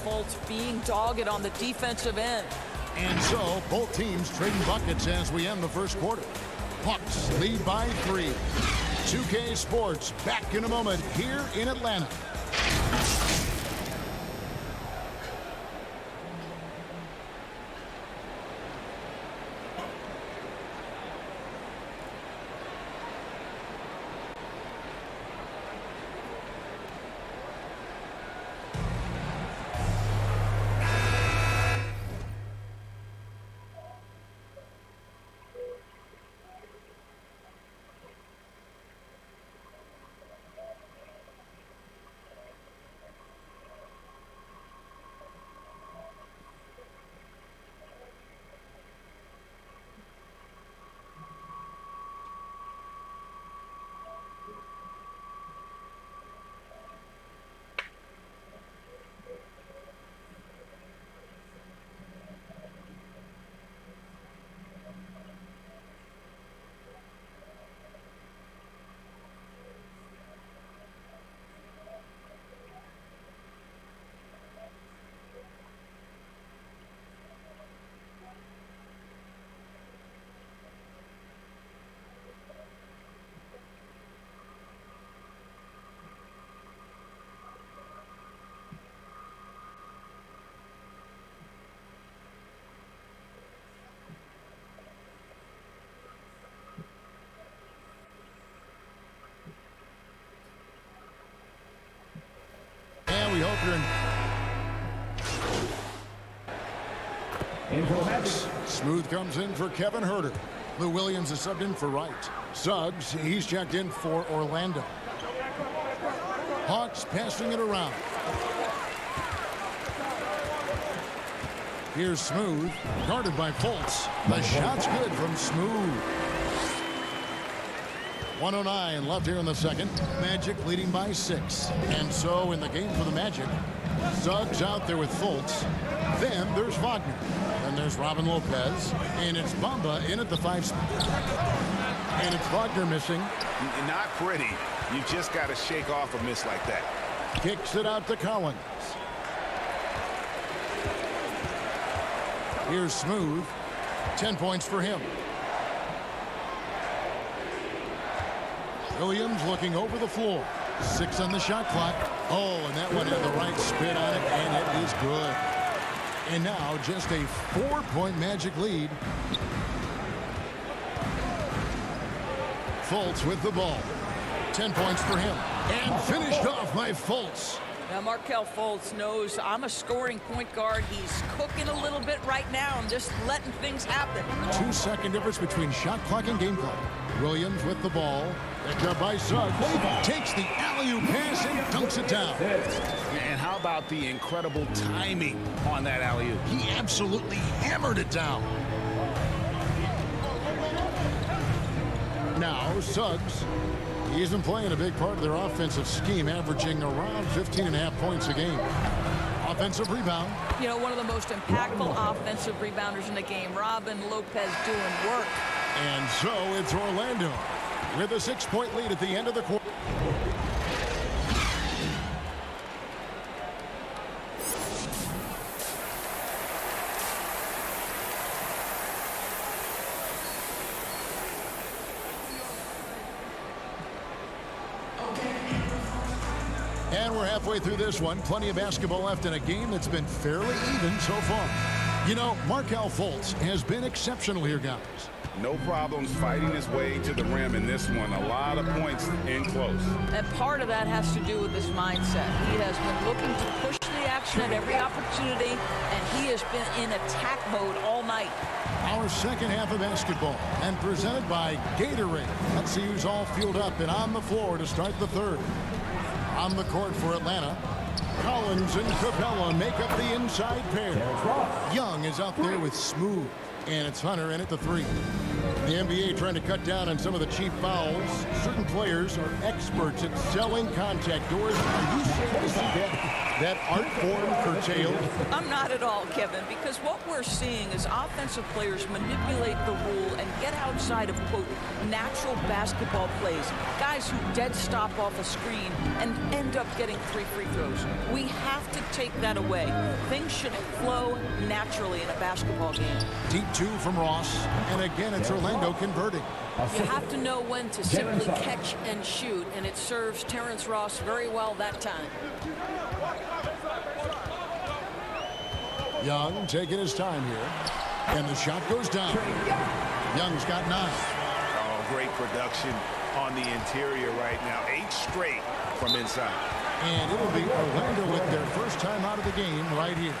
Fultz being dogged on the defensive end. And so, both teams trading buckets as we end the first quarter. Hawks lead by 3. 2K Sports back in a moment here in Atlanta. We hope you're in. Smooth comes in for Kevin Herter. Lou Williams is subbed in for Wright. Suggs, he's checked in for Orlando. Hawks passing it around. Here's Smooth, guarded by Fultz. The shot's good from Smooth. 1:09 left here in the second. Magic leading by 6. And so in the game for the Magic, Suggs out there with Fultz. Then there's Wagner. Then there's Robin Lopez. And it's Bamba in at the 5 spot. And it's Wagner missing. Not pretty. You just got to shake off a miss like that. Kicks it out to Collins. Here's Smooth. 10 points for him. Williams looking over the floor. 6 on the shot clock. Oh, and that one had the right spin on it, and it is good. And now just a 4-point Magic lead. Fultz with the ball. 10 points for him. And finished off by Fultz. Now, Markelle Fultz knows I'm a scoring point guard. He's cooking a little bit right now and just letting things happen. 2-second difference between shot clock and game clock. Williams with the ball. Picked up by Suggs. Takes the alley-oop pass and dunks it down. And how about the incredible timing on that alley-oop? He absolutely hammered it down. Now, Suggs. He's been playing a big part of their offensive scheme, averaging around 15.5 points a game. Offensive rebound. You know, one of the most impactful offensive rebounders in the game, Robin Lopez, doing work. And so it's Orlando with a 6-point lead at the end of the quarter. And we're halfway through this one. Plenty of basketball left in a game that's been fairly even so far. You know, Markelle Fultz has been exceptional here, guys. No problems fighting his way to the rim in this one. A lot of points in close. And part of that has to do with his mindset. He has been looking to push the action at every opportunity, and he has been in attack mode all night. Our second half of basketball, and presented by Gatorade. Let's see who's all fueled up and on the floor to start the third. On the court for Atlanta, Collins and Capella make up the inside pair. Young is out there with Smooth, and it's Hunter in at the 3. The NBA trying to cut down on some of the cheap fouls. Certain players are experts at selling contact doors. Are you serious? that art form curtailed? I'm not at all, Kevin, because what we're seeing is offensive players manipulate the rule and get outside of, quote, natural basketball plays. Guys who dead stop off a screen and end up getting 3 free throws. We have to take that away. Things should flow naturally in a basketball game. Deep 2 from Ross, and again it's Orlando converting. You have to know when to simply catch and shoot, and it serves Terrence Ross very well that time. Young taking his time here, and the shot goes down. Young's got 9. Oh, great production on the interior right now. 8 straight from inside. And it will be Orlando with their first time out of the game right here.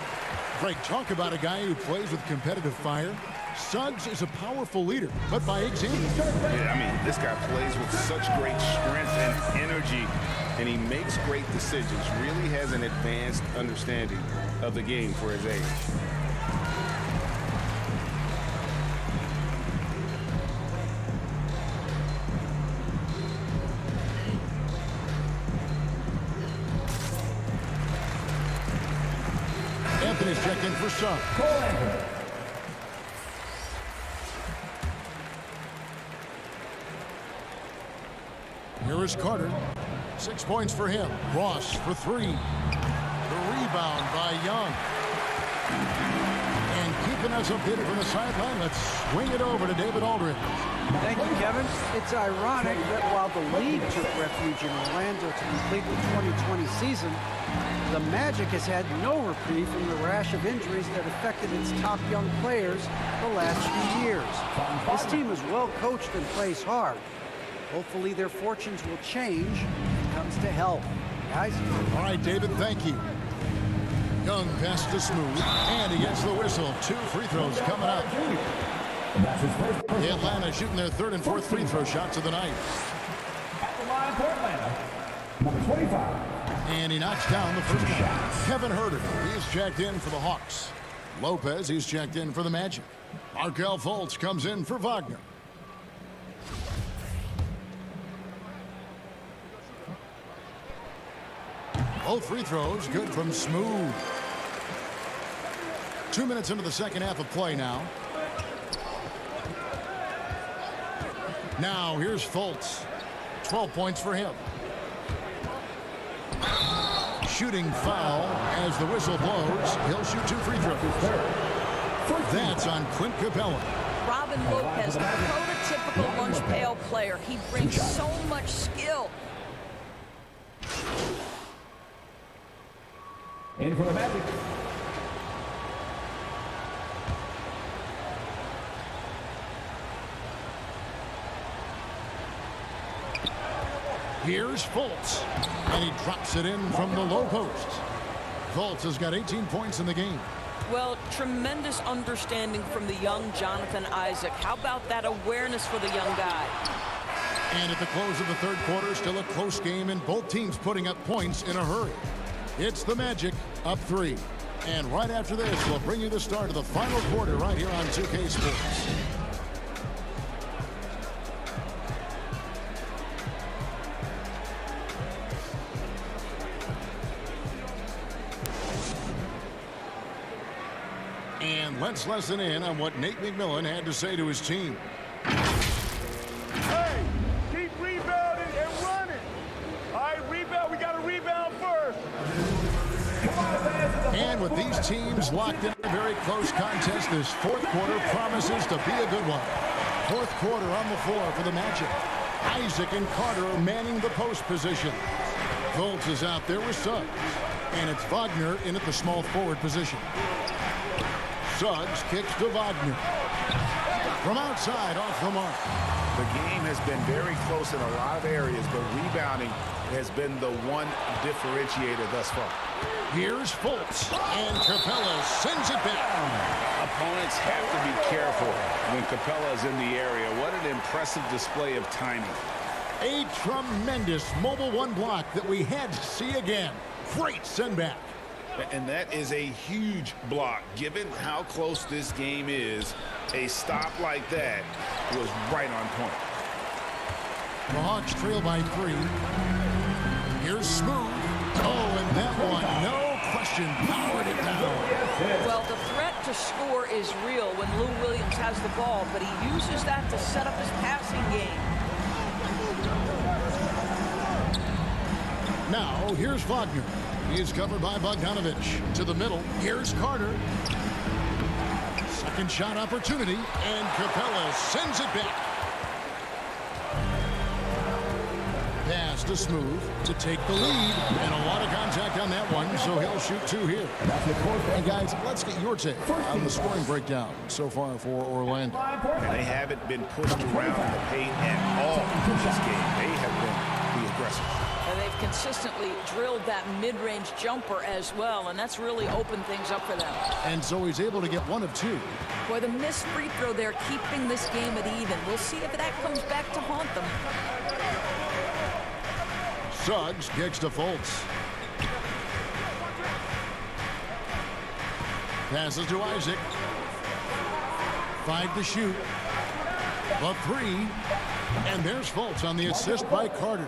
Greg, talk about a guy who plays with competitive fire. Suggs is a powerful leader, but by example. Yeah, I mean, this guy plays with such great strength and energy, and he makes great decisions. Really has an advanced understanding of the game for his age. Anthony's checked in for Suggs. Here is Carter. 6 points for him. Ross for 3. The rebound by Young. And keeping us updated from the sideline, let's swing it over to David Aldridge. Thank you, Kevin. It's ironic that while the league took refuge in Orlando to complete the 2020 season, the Magic has had no reprieve from the rash of injuries that affected its top young players the last few years. This team is well coached and plays hard. Hopefully their fortunes will change when it comes to health. Guys? All right, David, thank you. Young passes to Smooth, and he gets the whistle. 2 free throws coming up. Atlanta shooting their 3rd and 4th free throw shots of the night. At the line for Atlanta, number 25. And he knocks down the first shot. Kevin Herter, he's checked in for the Hawks. Lopez, he's checked in for the Magic. Markelle Fultz comes in for Wagner. Both free throws good from Smooth. 2 minutes into the second half of play now. Now here's Fultz. 12 points for him. Shooting foul as the whistle blows. He'll shoot 2 free throws. That's on Clint Capella. Robin Lopez, a prototypical lunch pail player. He brings so much skill. In for the Magic. Here's Fultz, and he drops it in from the low post. Fultz has got 18 points in the game. Well, tremendous understanding from the young Jonathan Isaac. How about that awareness for the young guy? And at the close of the 3rd quarter, still a close game, and both teams putting up points in a hurry. It's the Magic up 3. And right after this, we'll bring you the start of the final quarter right here on 2K Sports. And let's listen in on what Nate McMillan had to say to his team. Hey, keep rebounding and running. All right, rebound. We got to rebound first. And with these teams locked in a very close contest, this 4th quarter promises to be a good one. 4th quarter on the floor for the Magic. Isaac and Carter are manning the post position. Fultz is out there with Suggs. And it's Wagner in at the small forward position. Suggs kicks to Wagner. From outside, off the mark. The game has been very close in a lot of areas, but rebounding has been the one differentiator thus far. Here's Fultz, and Capella sends it back. Opponents have to be careful when Capella is in the area. What an impressive display of timing. A tremendous mobile 1 block that we had to see again. Great send back. And that is a huge block. Given how close this game is, a stop like that was right on point. The Hawks trail by 3. Here's Smooth. Oh, and that one, no question. Powered it down. Well, the threat to score is real when Lou Williams has the ball, but he uses that to set up his passing game. Now, here's Wagner. He is covered by Bogdanovich. To the middle, here's Carter. Second shot opportunity, and Capella sends it back. Pass to Smooth to take the lead, and a lot of contact on that one, so he'll shoot two here. And guys, let's get your take on the scoring breakdown so far for Orlando. And they haven't been pushed around in the paint at all in this game. They have been the aggressors. And they've consistently drilled that mid-range jumper as well, and that's really opened things up for them. And so he's able to get one of two. Boy, the missed free throw there keeping this game at even. We'll see if that comes back to haunt them. Suggs kicks to Fultz. Passes to Isaac. 5 to shoot. The 3. And there's Fultz on the assist by Carter.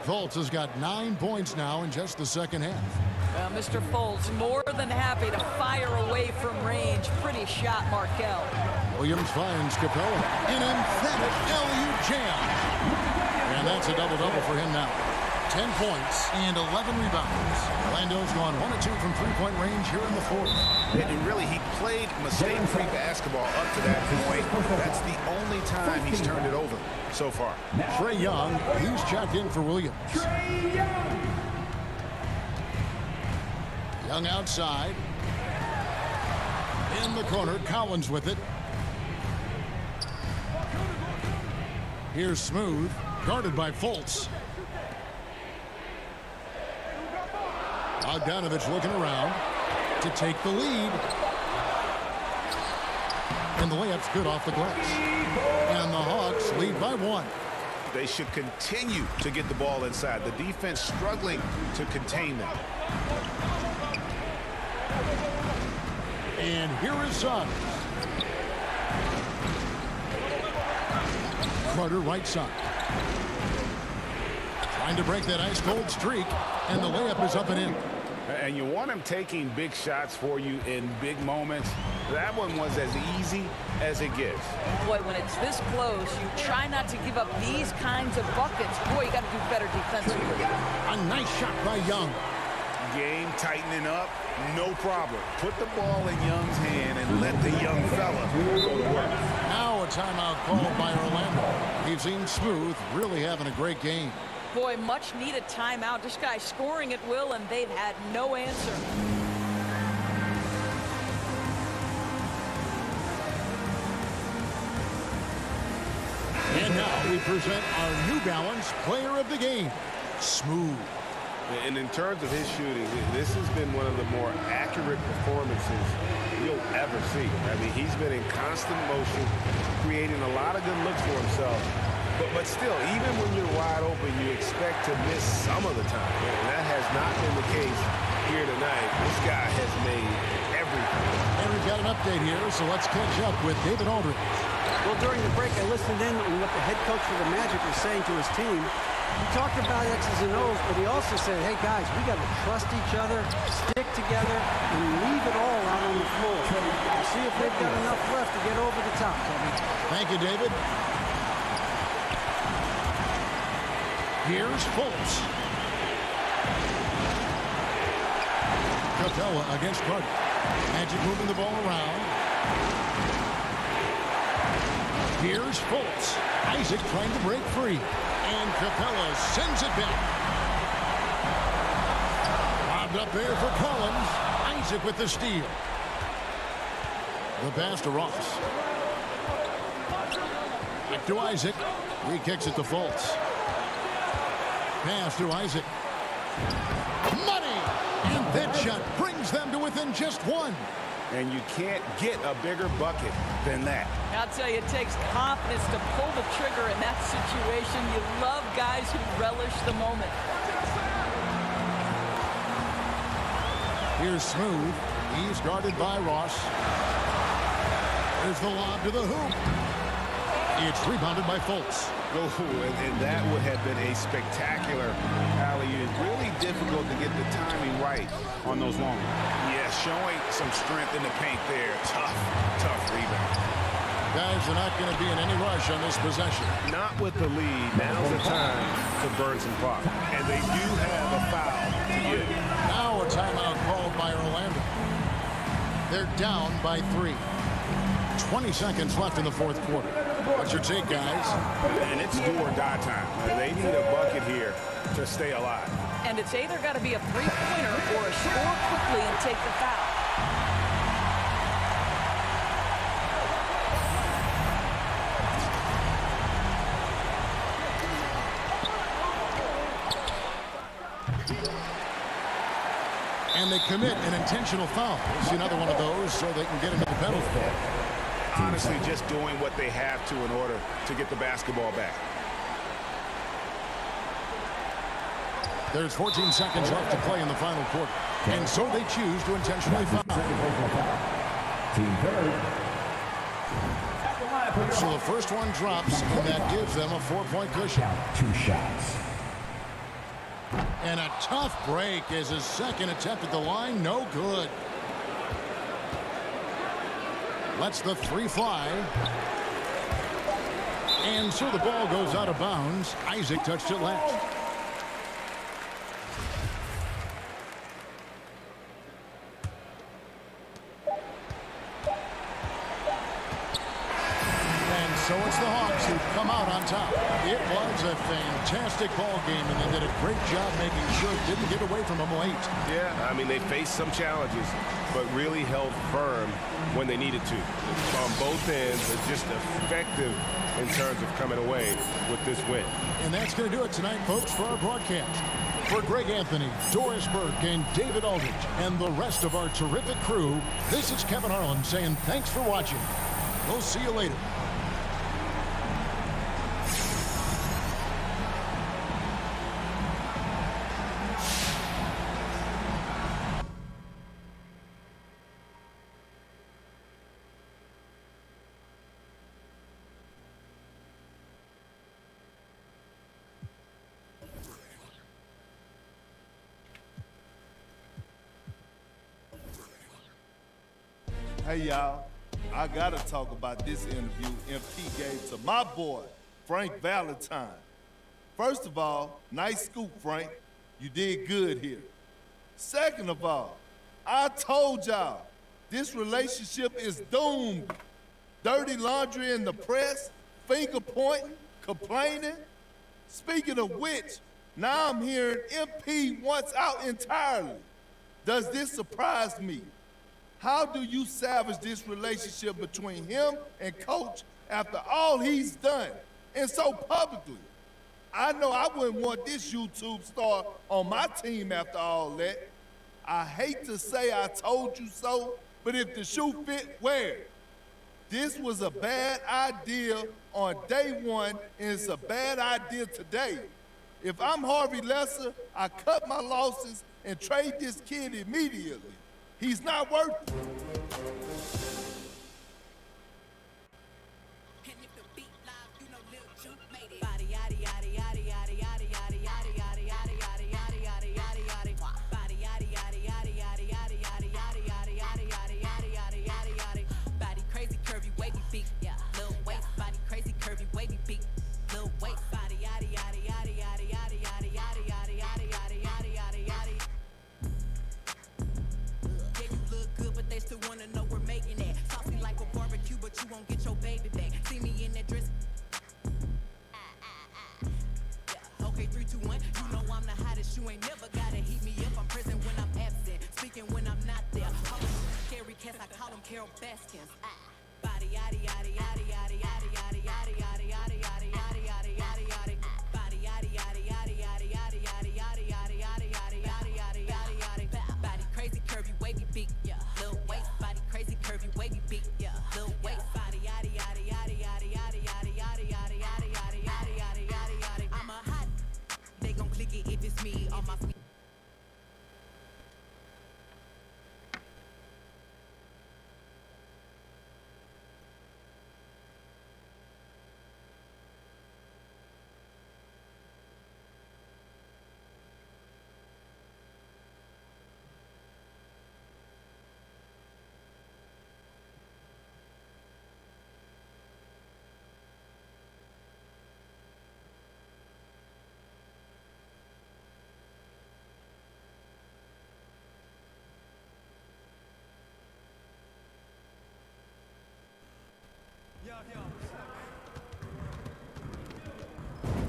Fultz has got 9 points now in just the second half. Well, Mr. Fultz more than happy to fire away from range. Pretty shot, Markelle. Williams finds Capella. An emphatic LU jam. And that's a double-double for him now. 10 points and 11 rebounds. Orlando's gone 1 of 2 from three-point range here in the fourth. And really, he played mistake-free basketball up to that point. That's the only time he's turned it over so far. Trae Young, he's checked in for Williams. Young outside. In the corner, Collins with it. Here's Smooth, guarded by Fultz. Bogdanovich looking around to take the lead. And the layup's good off the glass. And the Hawks lead by 1. They should continue to get the ball inside. The defense struggling to contain them. And here is Suggs. Carter right side. Trying to break that ice-cold streak. And the layup is up and in. And you want him taking big shots for you in big moments. That one was as easy as it gets. Boy, when it's this close, you try not to give up these kinds of buckets. Boy, you got to do better defensively. A nice shot by Young. Game tightening up, no problem. Put the ball in Young's hand and let the young fella go to work. Now a timeout called by Orlando. We've seen Smooth really having a great game. Boy, much needed timeout. This guy scoring at will, and they've had no answer. And now we present our New Balance player of the game, Smooth. And in terms of his shooting, this has been one of the more accurate performances you'll ever see. I mean, he's been in constant motion, creating a lot of good looks for himself. But still, even when you're wide open, you expect to miss some of the time. And that has not been the case here tonight. This guy has made everything. And we've got an update here, so let's catch up with David Aldridge. Well, during the break, I listened in on what the head coach for the Magic was saying to his team. He talked about X's and O's, but he also said, hey, guys, we got to trust each other, stick together, and leave it all out on the floor. We'll see if they've got enough left to get over the top. Thank you, David. Here's Fultz. Capella against Carter. Magic moving the ball around. Here's Fultz. Isaac trying to break free. And Capella sends it back. Bobbed up there for Collins. Isaac with the steal. The pass to Ross. Back to Isaac. He kicks it to Fultz. Pass to Isaac. Money! And that shot brings them to within just 1. And you can't get a bigger bucket than that. I'll tell you, it takes confidence to pull the trigger in that situation. You love guys who relish the moment. Here's Smooth. He's guarded by Ross. There's the lob to the hoop. It's rebounded by Fultz. Oh, and that would have been a spectacular alley-oop. Really difficult to get the timing right on those long ones. Yeah, showing some strength in the paint there. Tough rebound. Guys are not going to be in any rush on this possession. Not with the lead. Now's the time to burn some clock. And they do have a foul to give. Now a timeout called by Orlando. They're down by 3. 20 seconds left in the fourth quarter. What's your take, guys? And it's do or die time. They need a bucket here to stay alive. And it's either got to be a three-pointer or a score quickly and take the foul. And they commit an intentional foul. We'll see another one of those so they can get into the penalty. Honestly, just doing what they have to in order to get the basketball back. There's 14 seconds left to play in the final quarter. And so they choose to intentionally foul. Team third. So the first one drops, and that gives them a 4-point cushion. 2 shots. And a tough break as his second attempt at the line, no good. Lets the 3 fly. And so the ball goes out of bounds. Isaac touched it last. And so it's the Hawks who come out on top. It was a fantastic ball game, and they did a great job making sure it didn't get away from them late. Yeah, I mean, they faced some challenges, but really held firm when they needed to. On both ends, they're just effective in terms of coming away with this win. And that's going to do it tonight, folks, for our broadcast. For Greg Anthony, Doris Burke, and David Aldridge, and the rest of our terrific crew, this is Kevin Harlan saying thanks for watching. We'll see you later. Hey, y'all, I gotta talk about this interview MP gave to my boy, Frank Valentine. First of all, nice scoop, Frank. You did good here. Second of all, I told y'all, this relationship is doomed. Dirty laundry in the press, finger pointing, complaining. Speaking of which, now I'm hearing MP wants out entirely. Does this surprise me? How do you salvage this relationship between him and Coach after all he's done, and so publicly? I know I wouldn't want this YouTube star on my team after all that. I hate to say I told you so, but if the shoe fit, wear it. This was a bad idea on day one, and it's a bad idea today. If I'm Harvey Lesser, I cut my losses and trade this kid immediately. He's not worth it.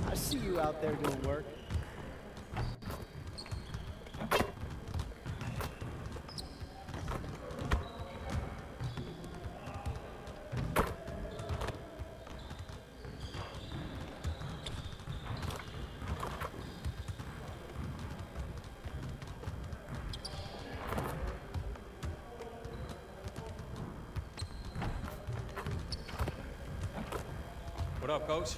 I see you out there doing work. What up, Coach?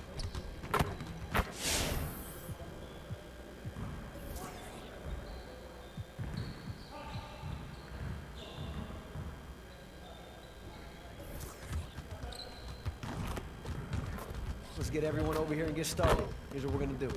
Let's get everyone over here and get started. Here's what we're gonna do.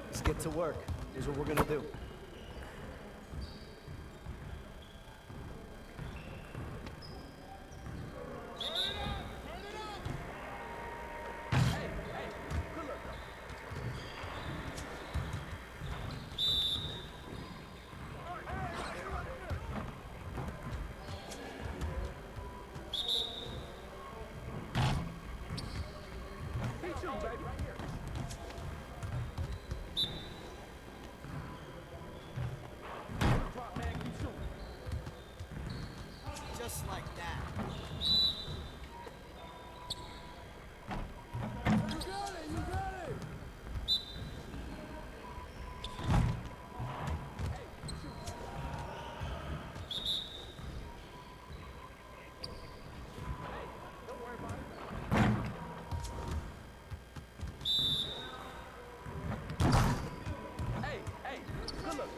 Let's get to work. Here's what we're gonna do. Just like that. You got it, you got it!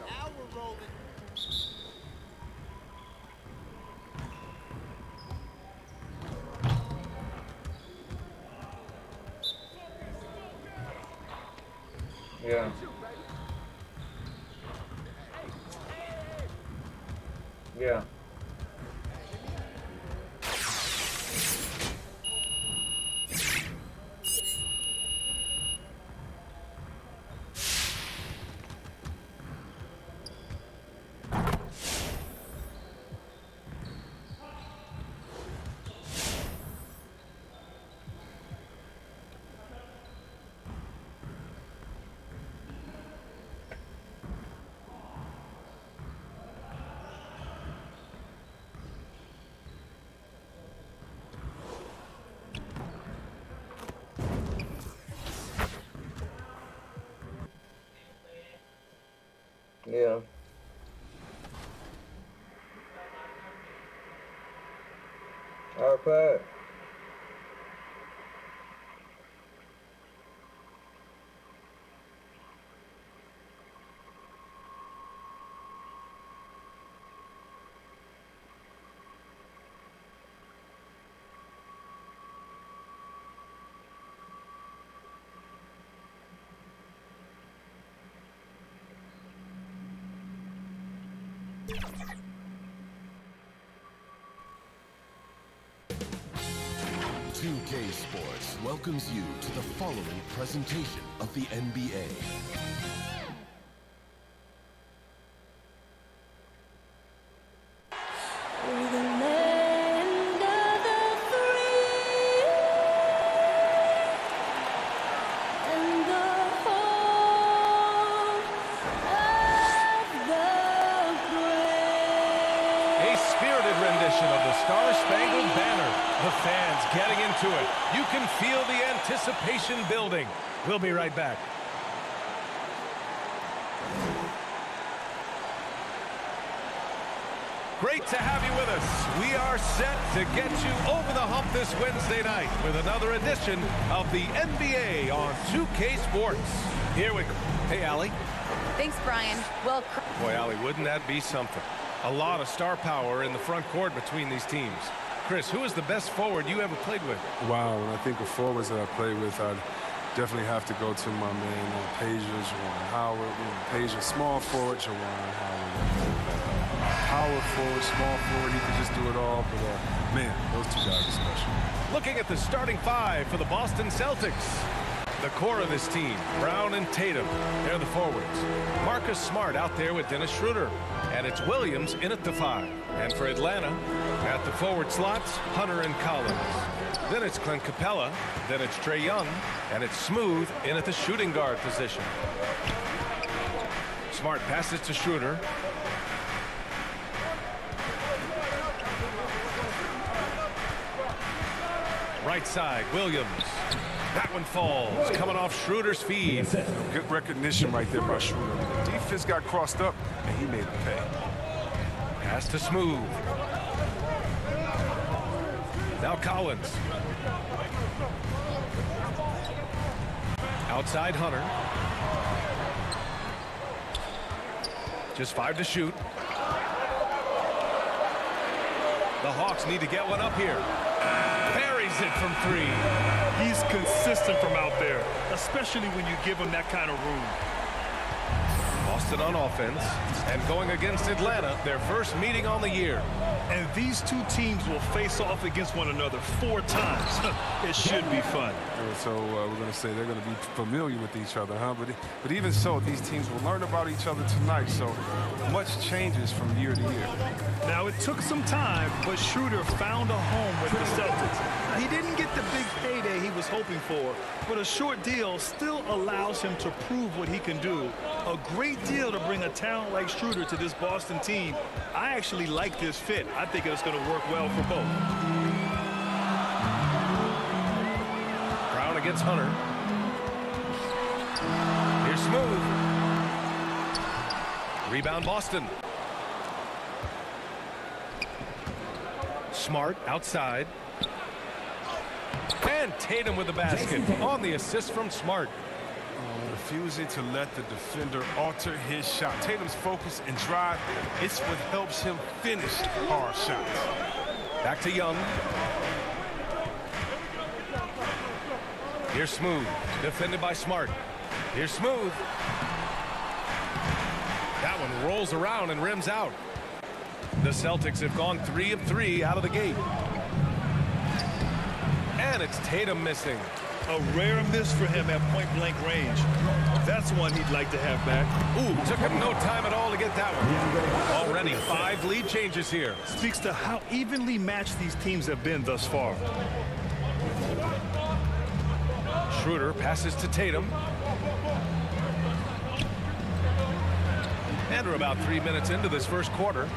Now we're rolling. Yeah. Yeah. Our play. K Sports welcomes you to the following presentation of the NBA. A spirited rendition of the Star-Spangled Banner. The fans getting into it. You can feel the anticipation building. We'll be right back. Great to have you with us. We are set to get you over the hump this Wednesday night with another edition of the NBA on 2K Sports. Here we go. Hey, Allie. Thanks, Brian. Well, boy, Allie, wouldn't that be something? A lot of star power in the front court between these teams. Chris, who is the best forward you ever played with? Wow, when I think of forwards that I played with, I'd definitely have to go to my man Pager, Juwan Howard. Pager, small forward, Juwan Howard. Power forward, small forward, he could just do it all. But, man, those two guys are special. Looking at the starting five for the Boston Celtics. The core of this team, Brown and Tatum, they're the forwards. Marcus Smart out there with Dennis Schroeder. And it's Williams in at the 5. And for Atlanta, at the forward slots, Hunter and Collins. Then it's Clint Capella. Then it's Trae Young. And it's Smooth in at the shooting guard position. Smart passes to Schroeder. Right side, Williams. That one falls, coming off Schroeder's feed. Good recognition right there by Schroeder. The defense got crossed up, and he made it pay. Pass to Smooth. Now Collins. Outside Hunter. Just 5 to shoot. The Hawks need to get one up here. Buries it from 3. He's consistent from out there, especially when you give him that kind of room. Boston on offense, and going against Atlanta, their first meeting on the year. And these two teams will face off against one another 4 times. It should be fun. So we're going to say they're going to be familiar with each other, huh? But even so, these teams will learn about each other tonight, so much changes from year to year. Now, it took some time, but Schroeder found a home with the Celtics. He didn't get the big payday he was hoping for, but a short deal still allows him to prove what he can do. A great deal to bring a talent like Schroeder to this Boston team. I actually like this fit. I think it's going to work well for both. Brown against Hunter. Here's Smooth. Rebound Boston. Smart outside. And Tatum with the basket on the assist from Smart. Refusing to let the defender alter his shot. Tatum's focus and drive, it's what helps him finish hard shots. Back to Young. Here's Smooth, defended by Smart. Here's Smooth. That one rolls around and rims out. The Celtics have gone 3 of 3 out of the gate. And it's Tatum missing. A rare miss for him at point-blank range. That's one he'd like to have back. Ooh, took him no time at all to get that one. Already 5 lead changes here. Speaks to how evenly matched these teams have been thus far. Schroeder passes to Tatum. And we're about 3 minutes into this first quarter.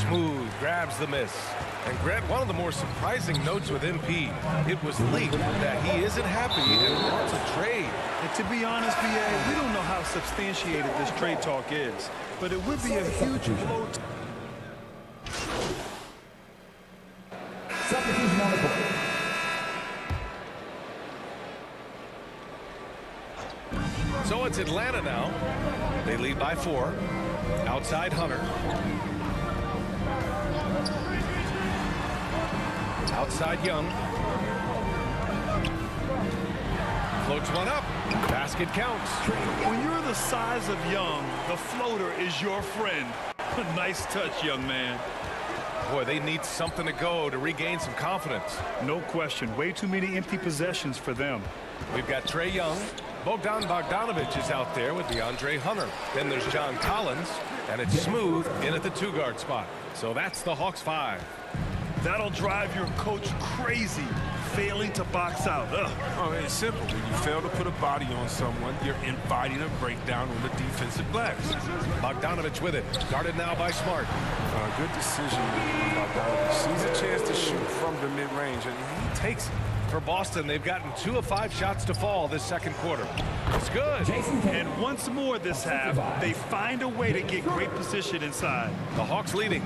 Smooth grabs the miss. And Grant, one of the more surprising notes with MP, it was leaked that he isn't happy and wants a trade. And to be honest, BA, we don't know how substantiated this trade talk is, but it would be a huge blow. So it's Atlanta now. They lead by 4. Outside Hunter. Outside Young. Floats one up. Basket counts. When you're the size of Young, the floater is your friend. Nice touch, young man. Boy, they need something to go to regain some confidence. No question. Way too many empty possessions for them. We've got Trae Young. Bogdan Bogdanovic is out there with DeAndre Hunter. Then there's John Collins, and it's Smooth in at the 2-guard spot. So that's the Hawks 5. That'll drive your coach crazy, failing to box out. Oh, it's simple. When you fail to put a body on someone, you're inviting a breakdown on the defensive glass. Bogdanovic with it. Guarded now by Smart. Good decision by Bogdanovic. Sees a chance to shoot from the mid-range, and he takes it. For Boston, they've gotten 2 of 5 shots to fall this second quarter. It's good. And once more this half, they find a way to get great position inside. The Hawks leading.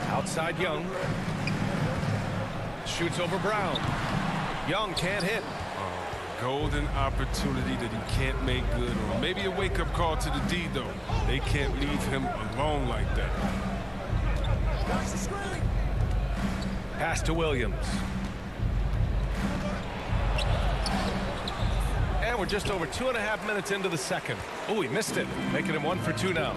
Outside Young. Shoots over Brown. Young can't hit. Golden opportunity that he can't make good on. Maybe a wake-up call to the D, though. They can't leave him alone like that. Pass to Williams. And we're just over 2.5 minutes into the second. Oh, he missed it, making him 1 for 2 now.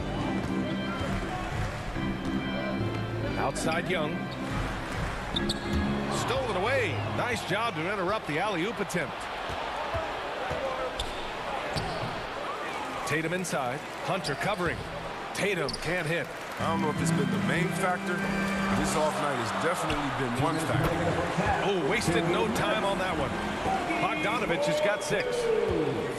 Outside Young. Stolen away. Nice job to interrupt the alley-oop attempt. Tatum inside. Hunter covering. Tatum can't hit. I don't know if it's been the main factor. This off night has definitely been one factor. Oh, wasted no time on that one. Bogdanovic has got 6.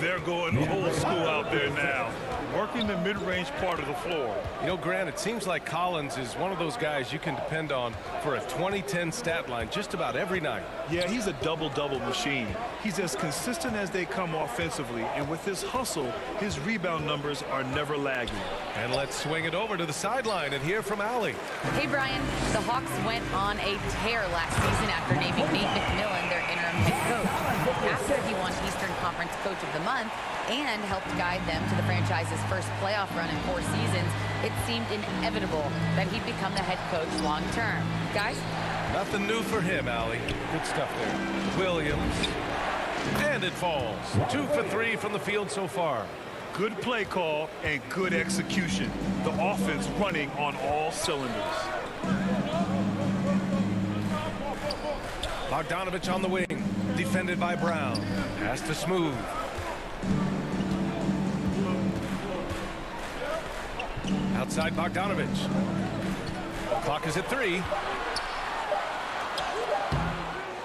They're going old school out there now, working the mid-range part of the floor. You know, Grant, it seems like Collins is one of those guys you can depend on for a 2010 stat line just about every night. Yeah, he's a double-double machine. He's as consistent as they come offensively, and with his hustle, his rebound numbers are never lagging. And let's swing it over to the sideline and hear from Allie. Hey, Brian. The Hawks went on a tear last season after naming Nate McMillan their interim head coach. After he won Eastern Conference Coach of the Month and helped guide them to the franchise's first playoff run in 4 seasons, it seemed inevitable that he'd become the head coach long-term. Guys? Nothing new for him, Allie. Good stuff there. Williams. And it falls. 2 for 3 from the field so far. Good play call and good execution. The offense running on all cylinders. Bogdanovic on the wing. Defended by Brown. Pass to Smooth. Outside Bogdanovic. Clock is at 3.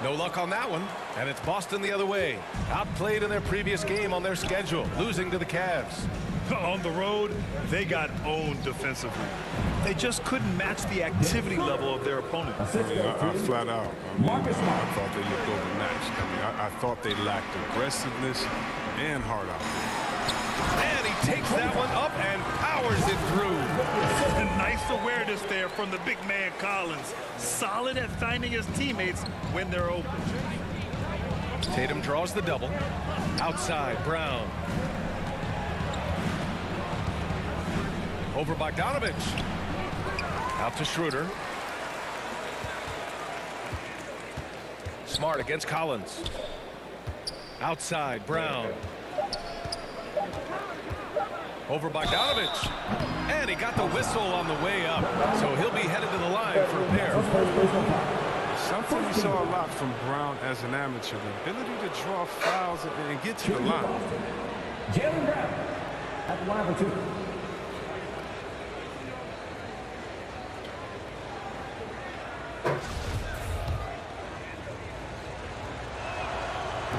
No luck on that one. And it's Boston the other way. Outplayed in their previous game on their schedule, losing to the Cavs. On the road, they got owned defensively. They just couldn't match the activity level of their opponent. I flat out. I thought they looked overmatched. I thought they lacked aggressiveness and hard out. And he takes that one up and powers it through. Nice awareness there from the big man Collins. Solid at finding his teammates when they're open. Tatum draws the double. Outside, Brown. Over Bogdanovic. Out to Schroeder. Smart against Collins. Outside, Brown. Over Bogdanovic. And he got the whistle on the way up. So he'll be headed to the line for a pair. Something we saw a lot from Brown as an amateur. The ability to draw fouls and get to the line. Jaylen Brown at the line for 2.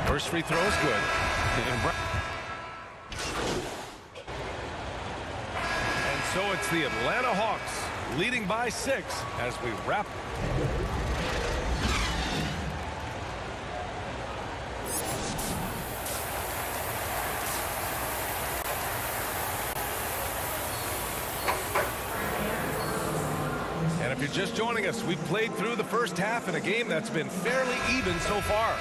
First free throw is good. And so it's the Atlanta Hawks leading by 6 as we wrap. And if you're just joining us, we've played through the first half in a game that's been fairly even so far.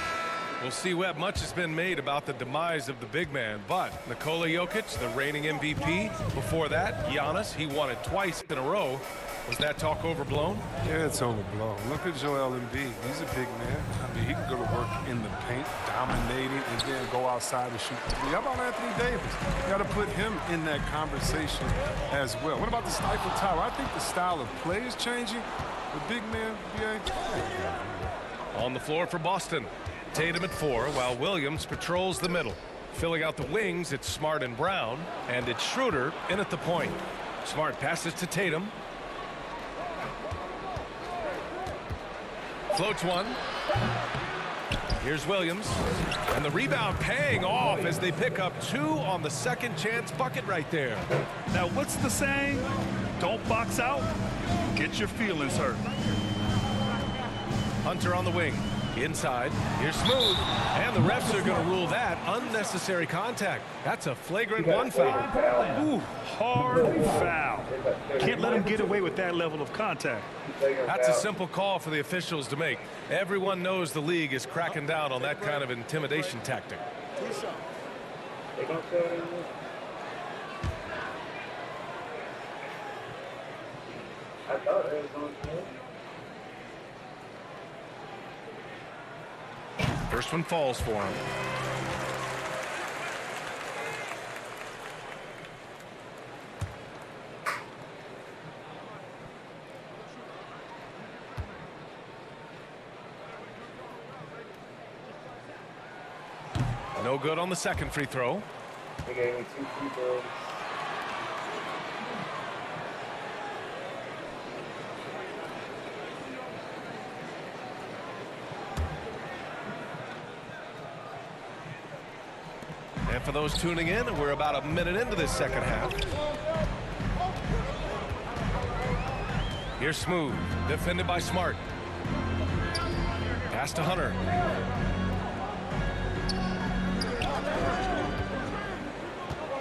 We'll see, Webb, much has been made about the demise of the big man, but Nikola Jokic, the reigning MVP, before that, Giannis, he won it twice in a row. Was that talk overblown? Yeah, it's overblown. Look at Joel Embiid. He's a big man. I mean, he can go to work in the paint, dominating, and then go outside and shoot the three. How about Anthony Davis? You got to put him in that conversation as well. What about the Stifle Tower? I think the style of play is changing. The big man, On the floor for Boston. Tatum at 4, while Williams patrols the middle. Filling out the wings, it's Smart and Brown, and it's Schroeder in at the point. Smart passes to Tatum. Floats one. Here's Williams. And the rebound paying off as they pick up 2 on the second chance bucket right there. Now, what's the saying? Don't box out, get your feelings hurt. Hunter on the wing. Inside. Here's Smooth. And the refs are going to rule that unnecessary contact. That's a flagrant 1 foul. Ooh, hard foul. Can't let him get away with that level of contact. That's a simple call for the officials to make. Everyone knows the league is cracking down on that kind of intimidation tactic. First one falls for him. No good on the second free throw. They gave me 2 free throws. And for those tuning in, we're about a minute into this second half. Here's Smooth, defended by Smart. Pass to Hunter.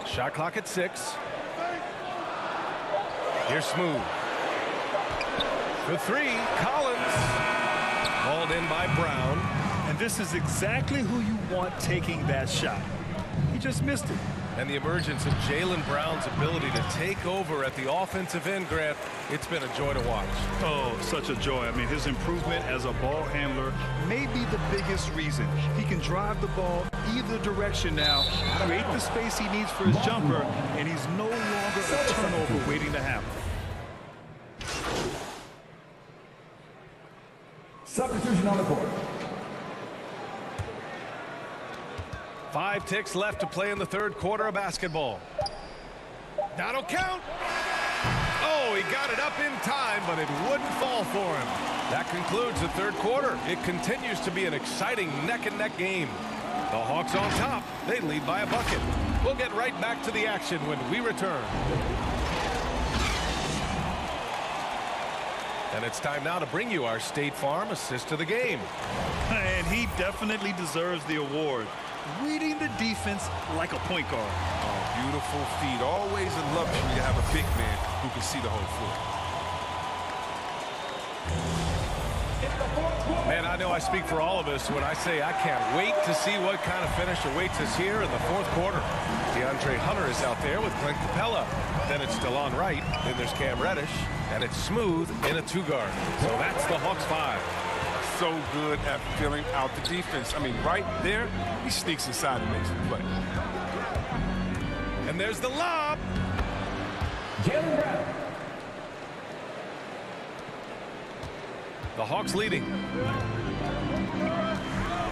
Shot clock at 6. Here's Smooth. The 3, Collins. Hauled in by Brown. And this is exactly who you want taking that shot. He just missed it. And the emergence of Jaylen Brown's ability to take over at the offensive end, Grant, it's been a joy to watch. Oh, such a joy. I mean, his improvement as a ball handler may be the biggest reason. He can drive the ball either direction now, create the space he needs for his jumper, and he's no longer a turnover waiting to happen. Substitution on the court. 5 ticks left to play in the third quarter of basketball. That'll count. Oh, he got it up in time, but it wouldn't fall for him. That concludes the third quarter. It continues to be an exciting neck-and-neck game. The Hawks on top. They lead by a bucket. We'll get right back to the action when we return. And it's time now to bring you our State Farm assist of the game. And he definitely deserves the award. Reading the defense like a point guard. Oh, beautiful feet. Always a luxury to have a big man who can see the whole floor. Man, I know I speak for all of us when I say I can't wait to see what kind of finish awaits us here in the fourth quarter. DeAndre Hunter is out there with Clint Capella. Then it's DeLon Wright. Then there's Cam Reddish. And it's Smooth in a 2-guard. So that's the Hawks 5. So good at filling out the defense. I mean, right there, he sneaks inside and makes the play. And there's the lob. Jaylen Brown. The Hawks leading.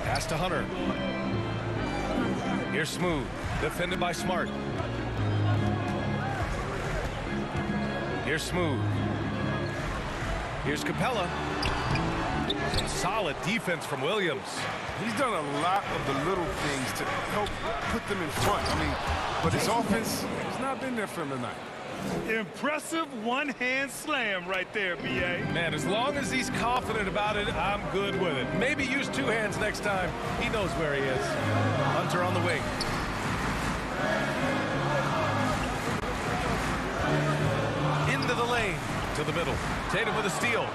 Pass to Hunter. Here's Smooth, defended by Smart. Here's Smooth. Here's Capella. Some solid defense from Williams. He's done a lot of the little things to help put them in front. I mean, but his offense has not been there for him tonight. Impressive one-hand slam right there, B.A. Man, as long as he's confident about it, I'm good with it. Maybe use 2 hands next time. He knows where he is. Hunter on the wing. Into the lane. To the middle. Tatum with a steal.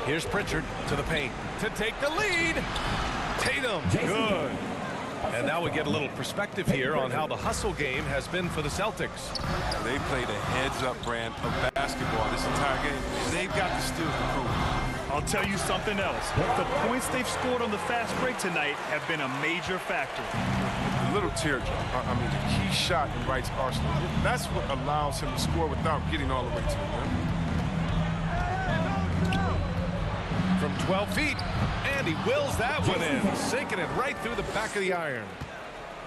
Here's Pritchard to the paint to take the lead. Tatum, good. And now we get a little perspective here on how the hustle game has been for the Celtics. They played a heads-up brand of basketball this entire game. They've got the steals to prove it. I'll tell you something else. The points they've scored on the fast break tonight have been a major factor. The little teardrop, I mean, the key shot in Wright's arsenal. That's what allows him to score without getting all the way to the rim. From 12 feet, and he wills that one in, sinking it right through the back of the iron.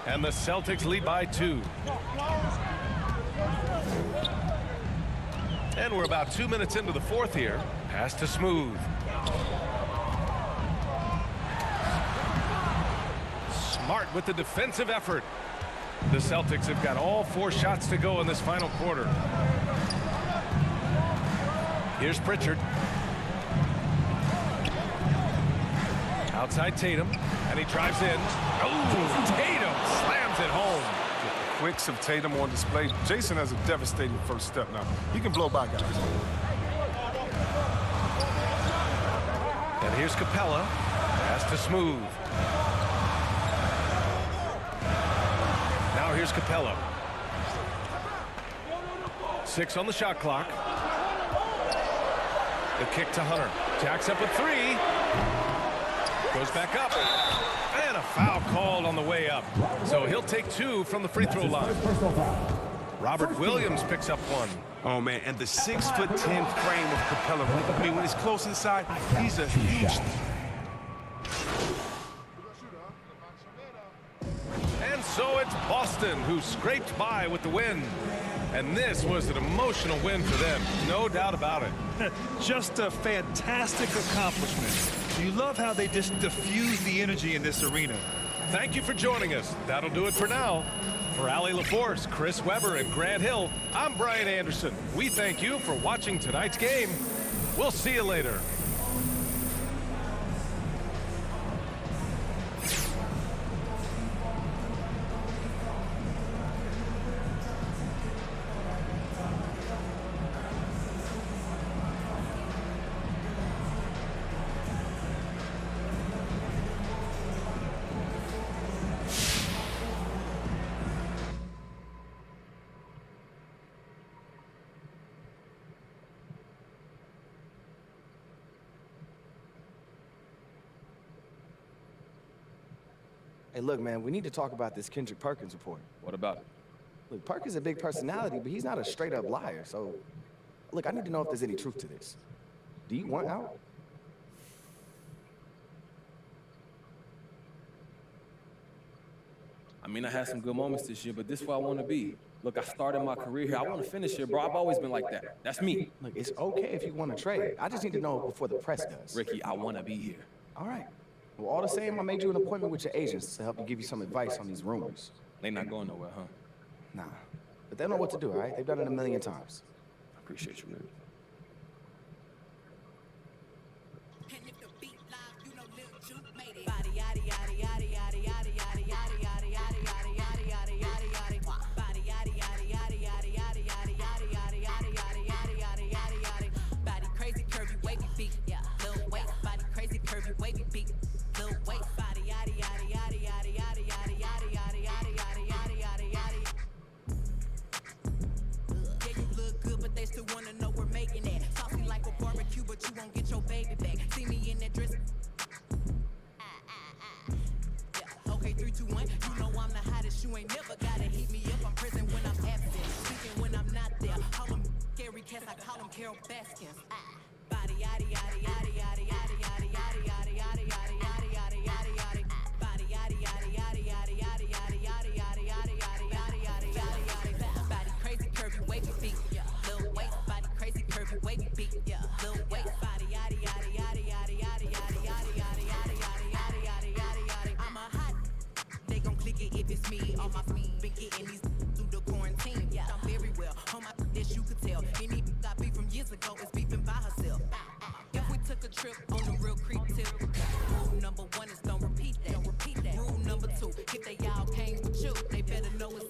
And the Celtics lead by 2. And we're about 2 minutes into the fourth here. Pass to Smooth. Smart with the defensive effort. The Celtics have got all 4 shots to go in this final quarter. Here's Pritchard. Outside Tatum, and he drives in. Oh, Tatum slams it home. The quicks of Tatum on display. Jason has a devastating first step now. He can blow by guys. And here's Capella. Pass to Smooth. Now here's Capella. 6 on the shot clock. The kick to Hunter. Jacks up with 3. Goes back up. And a foul called on the way up. So he'll take 2 from the free throw line. Robert Williams picks up 1. Oh, man, and the 6'10" frame of Capella. I mean, when he's close inside, he's a huge... And so it's Boston who scraped by with the win. And this was an emotional win for them, no doubt about it. Just a fantastic accomplishment. You love how they just diffuse the energy in this arena. Thank you for joining us. That'll do it for now. For Allie LaForce, Chris Webber, and Grant Hill, I'm Brian Anderson. We thank you for watching tonight's game. We'll see you later. Hey, look, man, we need to talk about this Kendrick Perkins report. What about it? Look, Perkins is a big personality, but he's not a straight-up liar. So, look, I need to know if there's any truth to this. Do you want out? I mean, I had some good moments this year, but this is where I want to be. Look, I started my career here. I want to finish here, bro. I've always been like that. That's me. Look, it's okay if you want to trade. I just need to know before the press does. Ricky, I want to be here. All right. Well, all the same, I made you an appointment with your agents to help you give you some advice on these rumors. They not going nowhere, huh? Nah. But they know what to do, all right? They've done it a million times. I appreciate you, man. Rule number 2, if they all came with you, they better know it's